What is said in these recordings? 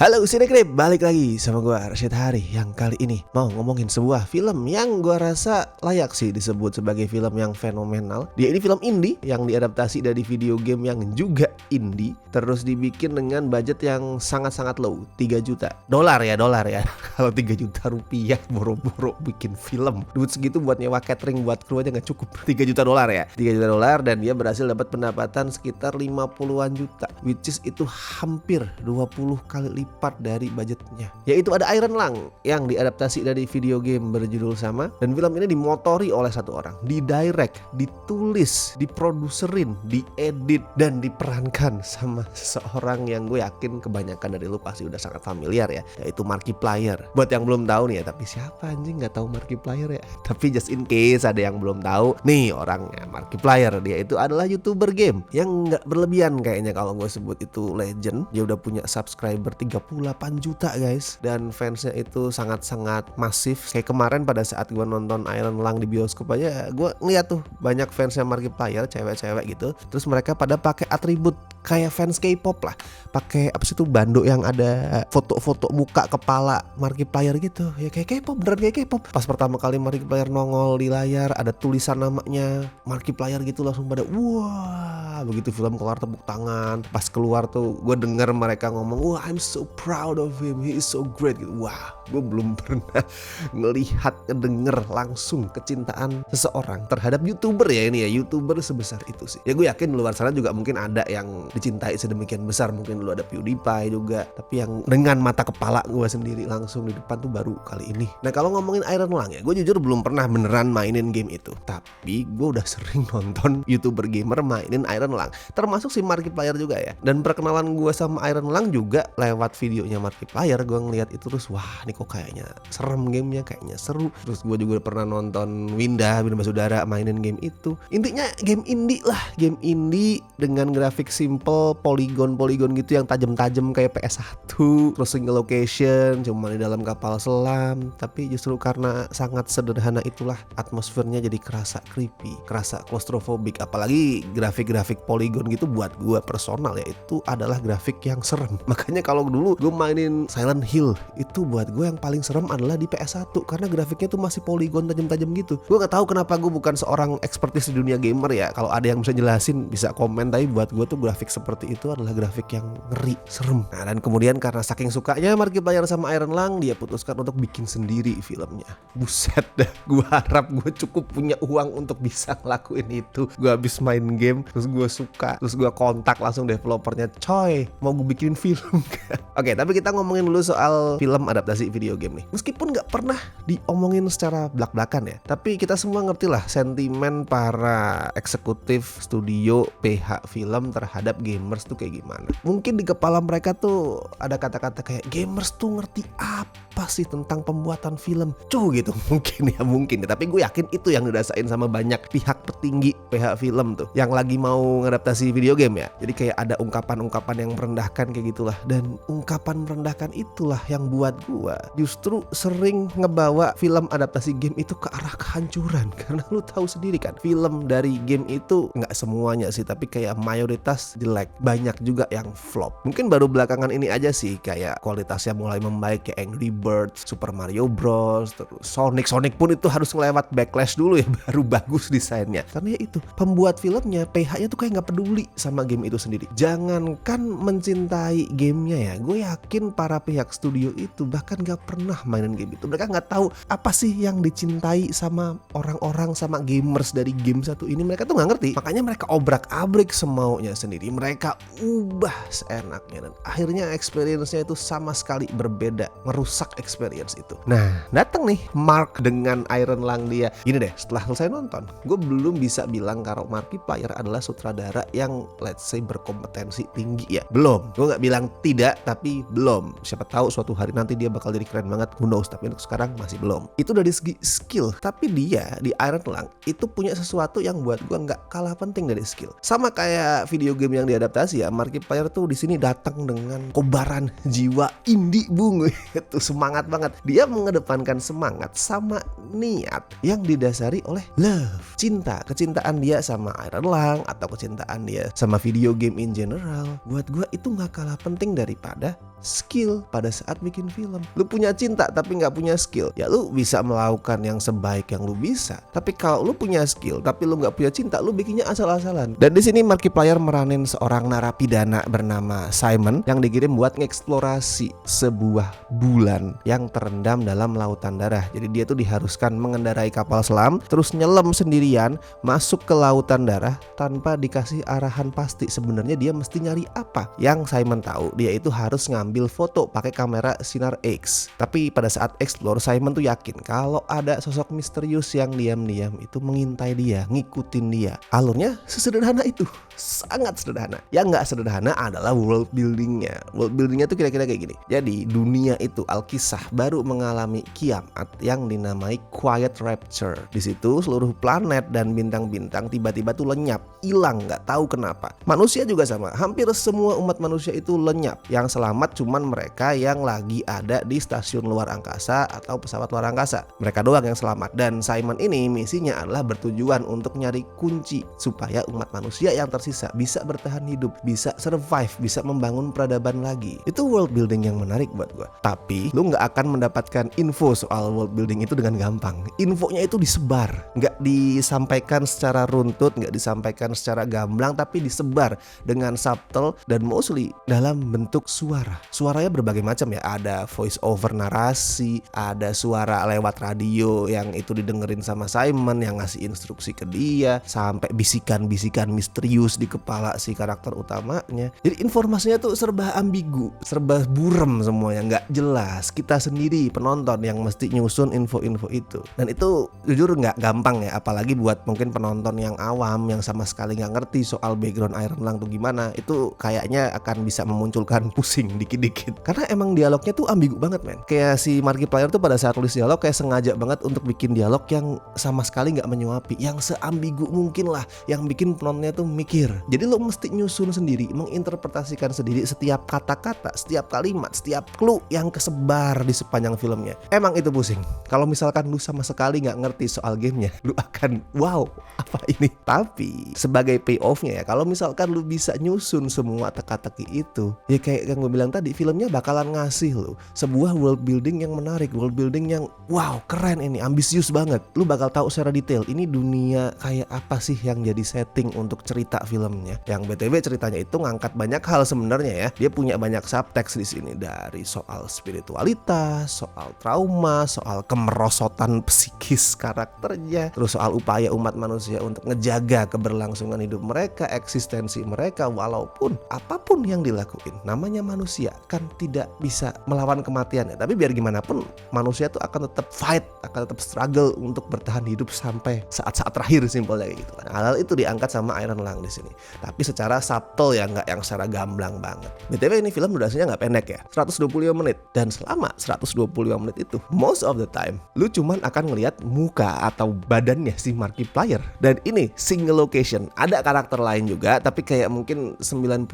Halo Sinekrip, balik lagi sama gue Rashid Hari yang kali ini mau ngomongin sebuah film yang gue rasa layak sih disebut sebagai film yang fenomenal. Dia ini film indie yang diadaptasi dari video game yang juga indie, terus dibikin dengan budget yang sangat-sangat low, 3 juta dolar ya. Kalau 3 juta rupiah boro-boro bikin film, duit segitu buat nyewa catering buat kru aja gak cukup. 3 juta dolar ya, 3 juta dolar, dan dia berhasil dapat pendapatan sekitar 50-an juta, which is itu hampir 20 kali lipat dari budgetnya. Yaitu ada Iron Lung yang diadaptasi dari video game berjudul sama, dan film ini dimotori oleh satu orang, didirect, ditulis, diproduserin, diedit, dan diperankan sama seseorang yang gue yakin kebanyakan dari lu pasti udah sangat familiar ya, yaitu Markiplier. Buat yang belum tahu nih ya, tapi siapa anjing nggak tahu Markiplier ya? Tapi just in case ada yang belum tahu, nih orangnya Markiplier, dia itu adalah YouTuber game yang nggak berlebihan kayaknya kalau gue sebut itu legend. Dia udah punya subscriber 38 juta guys, dan fansnya itu sangat-sangat masif. Kayak kemarin pada saat gue nonton Iron Lung di bioskop aja, gue ngeliat tuh banyak fansnya Markiplier, cewek-cewek gitu. Terus mereka pada pakai atribut kayak fans K-pop lah, pakai apa sih tuh bando yang ada foto-foto muka kepala Markiplier gitu ya, kayak K-pop, beneran kayak K-pop. Pas pertama kali Markiplier nongol di layar ada tulisan namanya Markiplier gitu, langsung pada wah. Begitu film keluar tepuk tangan. Pas keluar tuh gue denger mereka ngomong, wah I'm so proud of him, he is so great gitu. Wah, gue belum pernah ngelihat, ngedenger langsung kecintaan seseorang terhadap YouTuber ya ini ya, YouTuber sebesar itu sih. Ya gue yakin di luar sana juga mungkin ada yang dicintai sedemikian besar, mungkin dulu ada PewDiePie juga, tapi yang dengan mata kepala gue sendiri langsung di depan tuh baru kali ini. Nah kalau ngomongin Iron Lung ya, gue jujur belum pernah beneran mainin game itu, tapi gue udah sering nonton YouTuber gamer mainin Iron Lung, termasuk si Markiplier juga ya. Dan perkenalan gue sama Iron Lung juga lewat videonya Markiplier. Gue ngeliat itu terus wah ini kok kayaknya serem gamenya, kayaknya seru. Terus gue juga pernah nonton Winda Basudara mainin game itu. Intinya game indie lah, game indie dengan grafik simple, poligon gitu yang tajam-tajam kayak PS1. Terus single location, cuma di dalam kapal selam. Tapi justru karena sangat sederhana itulah atmosfernya jadi kerasa creepy, kerasa claustrophobic. Apalagi grafik-grafik poligon gitu buat gue personal ya itu adalah grafik yang serem. Makanya kalau dulu gue mainin Silent Hill itu buat gue yang paling serem adalah di PS1 karena grafiknya tuh masih poligon tajam-tajam gitu. Gue gak tahu kenapa, gue bukan seorang expertise di dunia gamer ya. Kalau ada yang bisa jelasin bisa komen, tapi buat gue tuh grafik seperti itu adalah grafik yang ngeri, serem. Nah dan kemudian karena saking sukanya Markiplier sama Iron Lung, dia putuskan untuk bikin sendiri filmnya. Buset dah, gue harap gue cukup punya uang untuk bisa ngelakuin itu. Gue habis main game terus gue suka, terus gue kontak langsung developernya, coy mau gue bikin film. Oke, tapi kita ngomongin dulu soal film adaptasi video game nih. Meskipun gak pernah diomongin secara belak-belakan ya, tapi kita semua ngerti lah sentimen para eksekutif studio PH film terhadap gamers tuh kayak gimana. Mungkin di kepala mereka tuh ada kata-kata kayak gamers tuh ngerti apa sih tentang pembuatan film gitu. Mungkin ya, tapi gue yakin itu yang dirasain sama banyak pihak petinggi PH film tuh yang lagi mau ngadaptasi video game ya. Jadi kayak ada ungkapan-ungkapan yang merendahkan kayak gitulah, dan ungkapan merendahkan itulah yang buat gue justru sering ngebawa film adaptasi game itu ke arah kehancuran. Karena lu tahu sendiri kan, film dari game itu nggak semuanya sih, tapi kayak mayoritas jelek, banyak juga yang flop. Mungkin baru belakangan ini aja sih kayak kualitasnya mulai membaik, kayak Angry Birds, Super Mario Bros, terus Sonic pun itu harus ngelewat backlash dulu ya baru bagus desainnya. Karena ya itu, pembuat filmnya, PH-nya tuh kayak gak peduli sama game itu sendiri. Jangankan mencintai gamenya ya, gue yakin para pihak studio itu bahkan gak pernah mainin game itu. Mereka gak tahu apa sih yang dicintai sama orang-orang, sama gamers dari game satu ini. Mereka tuh gak ngerti, makanya mereka obrak-abrik semaunya sendiri, mereka ubah seenaknya, dan akhirnya experience-nya itu sama sekali berbeda, merusak experience itu. Nah datang nih Mark dengan Iron Lung. Dia gini deh, setelah selesai nonton, gue belum bisa bilang kalau Markiplier adalah sutradara yang let's say berkompetensi tinggi ya, belum. Gue gak bilang tidak, tapi belum. Siapa tahu suatu hari nanti dia bakal jadi keren banget, who knows, tapi untuk sekarang masih belum. Itu dari segi skill, tapi dia di Iron Lung itu punya sesuatu yang buat gue gak kalah penting dari skill. Sama kayak video game yang diadaptasi ya, Markiplier tuh di sini datang dengan kobaran jiwa indie bung. Itu semangat banget. Dia mengedepankan semangat sama niat yang didasari oleh love, cinta, kecintaan dia sama Iron Lung atau kecintaan dia sama video game in general. Buat gue itu gak kalah penting daripada skill pada saat bikin film. Lu punya cinta tapi nggak punya skill, ya lu bisa melakukan yang sebaik yang lu bisa. Tapi kalau lu punya skill tapi lu nggak punya cinta, lu bikinnya asal-asalan. Dan di sini Markiplier meranin seorang narapidana bernama Simon yang dikirim buat ngeksplorasi sebuah bulan yang terendam dalam lautan darah. Jadi dia tuh diharuskan mengendarai kapal selam, terus nyelam sendirian masuk ke lautan darah tanpa dikasih arahan pasti sebenarnya dia mesti nyari apa. Yang Simon tahu, dia itu harus ngambil foto pakai kamera sinar X. Tapi pada saat explore, Simon tuh yakin kalau ada sosok misterius yang diam-diam itu mengintai dia, ngikutin dia. Alurnya sesederhana itu, sangat sederhana. Yang nggak sederhana adalah world buildingnya. World buildingnya tuh kira-kira kayak gini. Jadi dunia itu Alkisah baru mengalami kiamat yang dinamai Quiet Rapture. Di situ seluruh planet dan bintang-bintang tiba-tiba tuh lenyap, hilang, nggak tahu kenapa. Manusia juga sama, hampir semua umat manusia itu lenyap. Yang selamat cuman mereka yang lagi ada di stasiun luar angkasa atau pesawat luar angkasa. Mereka doang yang selamat. Dan Simon ini misinya adalah bertujuan untuk nyari kunci supaya umat manusia yang tersisa bisa bertahan hidup, bisa survive, bisa membangun peradaban lagi. Itu world building yang menarik buat gue. Tapi lu nggak akan mendapatkan info soal world building itu dengan gampang. Infonya itu disebar, nggak disampaikan secara runtut, nggak disampaikan secara gamblang, tapi disebar dengan subtle dan mostly dalam bentuk suara. Suaranya berbagai macam ya. Ada voice over narasi, ada suara lewat radio yang itu didengerin sama Simon yang ngasih instruksi ke dia, sampai bisikan-bisikan misterius di kepala si karakter utamanya. Jadi informasinya tuh serba ambigu, serba burem semuanya, nggak jelas. Kita sendiri penonton yang mesti nyusun info-info itu. Dan itu jujur nggak gampang ya, apalagi buat mungkin penonton yang awam yang sama sekali nggak ngerti soal background Iron Lung tuh gimana. Itu kayaknya akan bisa memunculkan pusing dikit-dikit. Karena emang dialognya tuh ambigu banget men. Kayak si Markiplier tuh pada saat tulis dialog kayak sengaja banget untuk bikin dialog yang sama sekali nggak menyuapi, yang seambigu mungkin lah, yang bikin penontonnya tuh mikir. Jadi lo mesti nyusun sendiri, menginterpretasikan sendiri setiap kata-kata, setiap kalimat, setiap clue yang kesebar di sepanjang filmnya. Emang itu pusing. Kalau misalkan lu sama sekali nggak ngerti soal gamenya, lu akan wow apa ini. Tapi sebagai payoff-nya ya, kalau misalkan lu bisa nyusun semua teka-teki itu, ya kayak yang gue bilang tadi, filmnya bakalan ngasih lo sebuah world building yang menarik, world building yang wow keren ini, ambisius banget. Lu bakal tahu secara detail ini dunia kayak apa sih yang jadi setting untuk cerita filmnya. Yang BTW ceritanya itu ngangkat banyak hal sebenarnya ya. Dia punya banyak subtext di sini, dari soal spiritualitas, soal trauma, soal kemerosotan psikis karakternya, terus soal upaya umat manusia untuk ngejaga keberlangsungan hidup mereka, eksistensi mereka, walaupun apapun yang dilakuin, namanya manusia kan tidak bisa melawan kematian ya. Tapi biar gimana pun manusia tuh akan tetap fight, akan tetap struggle untuk bertahan hidup sampai saat-saat terakhir, simpelnya kayak gitu kan. Hal itu diangkat sama Iron Lung di sini. Tapi secara subtle ya, nggak yang secara gamblang banget. BTW ini film durasinya nggak pendek ya, 125 menit. Dan selama 125 menit itu, most of the time lu cuman akan ngelihat muka atau badannya si Markiplier. Dan ini single location. Ada karakter lain juga, tapi kayak mungkin 95%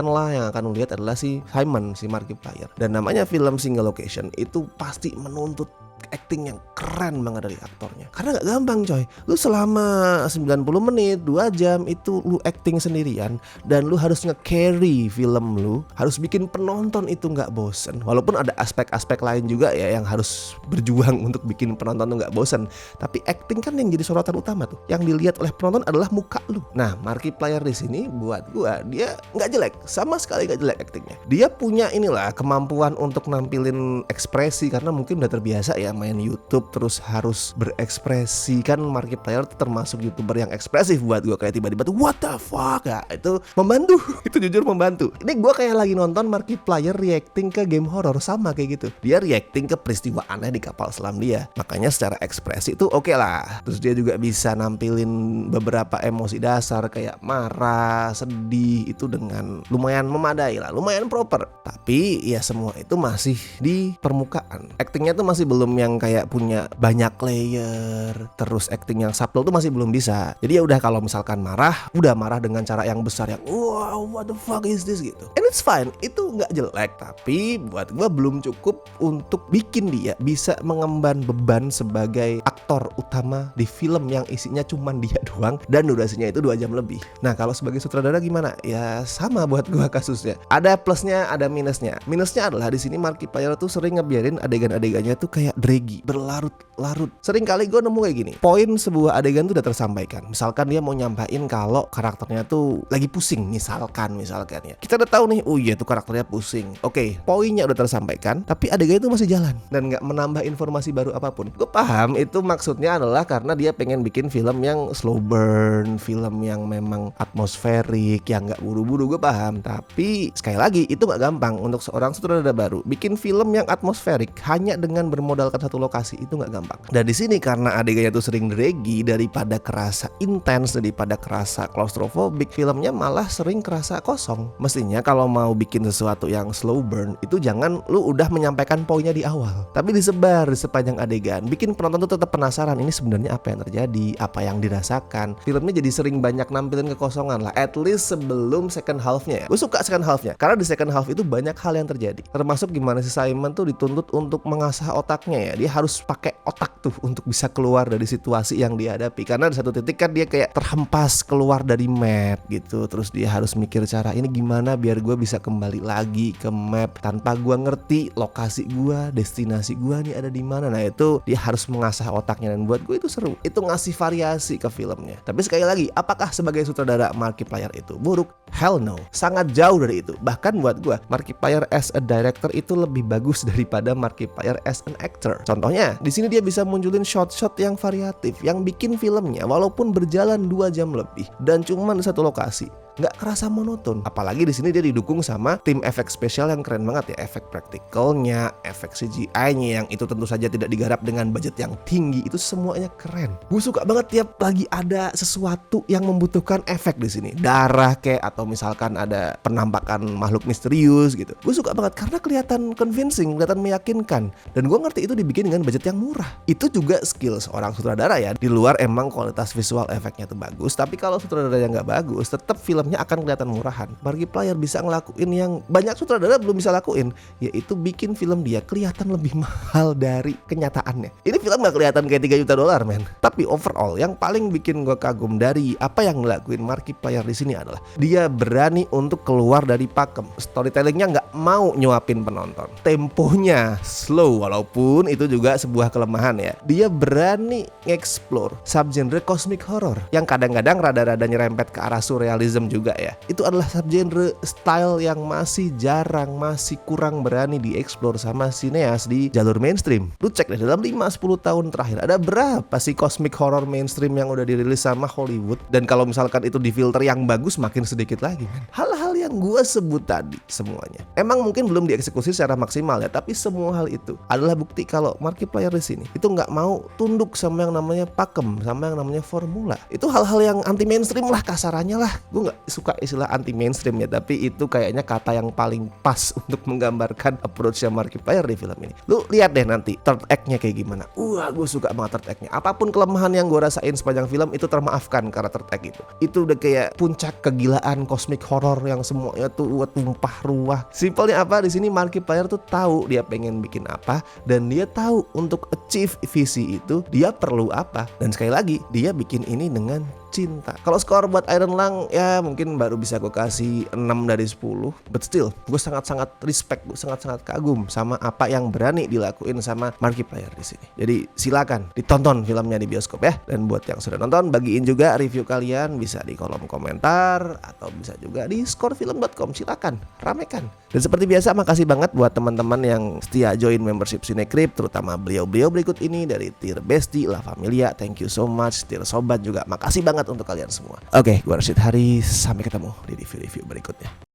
lah yang akan lu lihat adalah si Simon, si Markiplier. Dan namanya film single location itu pasti menuntut acting yang keren banget dari aktornya. Karena gak gampang coy. Lu selama 90 menit, 2 jam itu lu acting sendirian, dan lu harus nge-carry film lu, harus bikin penonton itu gak bosen. Walaupun ada aspek-aspek lain juga ya yang harus berjuang untuk bikin penonton tuh gak bosen. Tapi acting kan yang jadi sorotan utama tuh. Yang dilihat oleh penonton adalah muka lu. Nah, Markiplier di sini buat gua dia gak jelek, sama sekali gak jelek actingnya. Dia punya inilah kemampuan untuk nampilin ekspresi, karena mungkin udah terbiasa ya main YouTube terus harus berekspresi. Kan Markiplier tuh termasuk YouTuber yang ekspresif buat gue. Kayak tiba-tiba tuh what the fuck ya, itu membantu. Itu jujur membantu. Ini gue kayak lagi nonton Markiplier reacting ke game horror, sama kayak gitu. Dia reacting ke peristiwa aneh di kapal selam dia. Makanya secara ekspresi itu oke lah. Terus dia juga bisa nampilin beberapa emosi dasar kayak marah, sedih, itu dengan lumayan memadai lah, lumayan proper. Tapi ya semua itu masih di permukaan. Actingnya tuh masih belum yang kayak punya banyak layer, terus acting yang subtle tuh masih belum bisa. Jadi ya udah, kalau misalkan marah, udah marah dengan cara yang besar yang wow what the fuck is this gitu. And it's fine, itu nggak jelek, tapi buat gue belum cukup untuk bikin dia bisa mengemban beban sebagai aktor utama di film yang isinya cuman dia doang dan durasinya itu 2 jam lebih. Nah kalau sebagai sutradara gimana? Ya sama buat gue kasusnya. Ada plusnya, ada minusnya. Minusnya adalah di sini Markiplier tuh sering ngebiarin adegan-adegannya tuh kayak draggy, berlarut-larut. Sering kali gue nemu kayak gini, poin sebuah adegan tuh udah tersampaikan. Misalkan dia mau nyampain kalau karakternya tuh lagi pusing, misalkan ya. Kita udah tahu nih, oh iya tuh karakternya pusing. Oke, poinnya udah tersampaikan, tapi adegan itu masih jalan dan nggak menambah informasi baru apapun. Gue paham itu maksudnya adalah karena dia pengen bikin film yang slow burn, film yang memang atmosferik, yang nggak buru-buru. Gue paham, tapi sekali lagi itu nggak gampang untuk seorang sutradara baru bikin film yang atmosferik hanya dengan bermodalkan satu lokasi. Itu nggak gampang. Dan di sini karena adegannya tuh sering draggy, daripada kerasa intens, daripada kerasa claustrophobic, filmnya malah sering kerasa kosong. Mestinya kalau mau bikin sesuatu yang slow burn, itu jangan lu udah menyampaikan poinnya di awal, tapi disebar di sepanjang adegan, bikin penonton tuh tetap penasaran ini sebenarnya apa yang terjadi, apa yang dirasakan. Filmnya jadi sering banyak nampilin kekosongan lah, at least sebelum second half-nya ya. Gue suka second half-nya, karena di second half itu banyak hal yang terjadi, termasuk gimana si Simon tuh dituntut untuk mengasah otaknya ya. Dia harus pakai otak tuh untuk bisa keluar dari situasi yang dihadapi, karena di satu titik kan dia kayak terhempas keluar dari map gitu. Terus dia harus mikir cara ini gimana biar gue bisa kembali lagi ke map tanpa gue ngerti lokasi gue, destinasi gue nih ada di mana. Nah itu dia harus mengasah otaknya, dan buat gue itu seru. Itu ngasih variasi ke filmnya. Tapi sekali lagi, apakah sebagai sutradara Markiplier itu buruk? Hell no, sangat jauh dari itu. Bahkan buat gue, Markiplier as a director itu lebih bagus daripada Markiplier as an actor. Contohnya, di sini dia bisa munculin shot-shot yang variatif, yang bikin filmnya walaupun berjalan 2 jam lebih dan cuma di satu lokasi, nggak kerasa monoton. Apalagi di sini dia didukung sama tim efek spesial yang keren banget ya, efek praktikalnya, efek CGI-nya yang itu tentu saja tidak digarap dengan budget yang tinggi, itu semuanya keren. Gue suka banget tiap lagi ada sesuatu yang membutuhkan efek di sini, darah kayak atau misalkan ada penampakan makhluk misterius gitu. Gue suka banget karena kelihatan convincing, kelihatan meyakinkan, dan gue ngerti itu dibikin dengan budget yang murah. Itu juga skill seorang sutradara ya. Di luar emang kualitas visual efeknya tuh bagus, tapi kalau sutradaranya nggak bagus, tetap film akan kelihatan murahan. Markiplier bisa ngelakuin yang banyak sutradara belum bisa lakuin, yaitu bikin film dia kelihatan lebih mahal dari kenyataannya. Ini film gak kelihatan kayak 3 juta dolar men. Tapi overall yang paling bikin gue kagum dari apa yang ngelakuin Markiplier di sini adalah dia berani untuk keluar dari pakem. Storytellingnya nggak mau nyuapin penonton. Temponya slow, walaupun itu juga sebuah kelemahan ya. Dia berani nge-explore subgenre cosmic horror yang kadang-kadang rada-rada nyerempet ke arah surrealism juga ya. Itu adalah subgenre style yang masih jarang, masih kurang berani dieksplor sama sineas di jalur mainstream. Lu cek deh, dalam 5-10 tahun terakhir ada berapa sih cosmic horror mainstream yang udah dirilis sama Hollywood, dan kalau misalkan itu di filter yang bagus makin sedikit lagi men. Hal-hal yang gue sebut tadi semuanya emang mungkin belum dieksekusi secara maksimal ya, tapi semua hal itu adalah bukti kalau Markiplier di sini itu nggak mau tunduk sama yang namanya pakem, sama yang namanya formula. Itu hal-hal yang anti mainstream lah kasarannya lah. Gue nggak suka istilah anti mainstream ya, tapi itu kayaknya kata yang paling pas untuk menggambarkan approach-nya Markiplier di film ini. Lu lihat deh nanti third act-nya kayak gimana. Gue suka banget third act-nya. Apapun kelemahan yang gue rasain sepanjang film itu termaafkan karena third act itu. Itu udah kayak puncak kegilaan cosmic horror yang semuanya tuh tumpah ruah. Simpelnya apa, di sini Markiplier tuh tahu dia pengen bikin apa, dan dia tahu untuk achieve visi itu dia perlu apa. Dan sekali lagi dia bikin ini dengan cinta. Kalau skor buat Iron Lung ya mungkin baru bisa gue kasih 6 dari 10, but still gue sangat-sangat respect, gue sangat-sangat kagum sama apa yang berani dilakuin sama Markiplier di sini. Jadi silakan ditonton filmnya di bioskop ya. Dan buat yang sudah nonton, bagiin juga review kalian, bisa di kolom komentar atau bisa juga di skorefilm.com. Silakan ramekan. Dan seperti biasa, makasih banget buat teman-teman yang setia join membership Cinecrip, terutama beliau-beliau berikut ini dari Tier Besti, La Familia, thank you so much. Tier Sobat juga makasih banget untuk kalian semua. Oke, gue Rashid Haris, sampai ketemu di review-review berikutnya.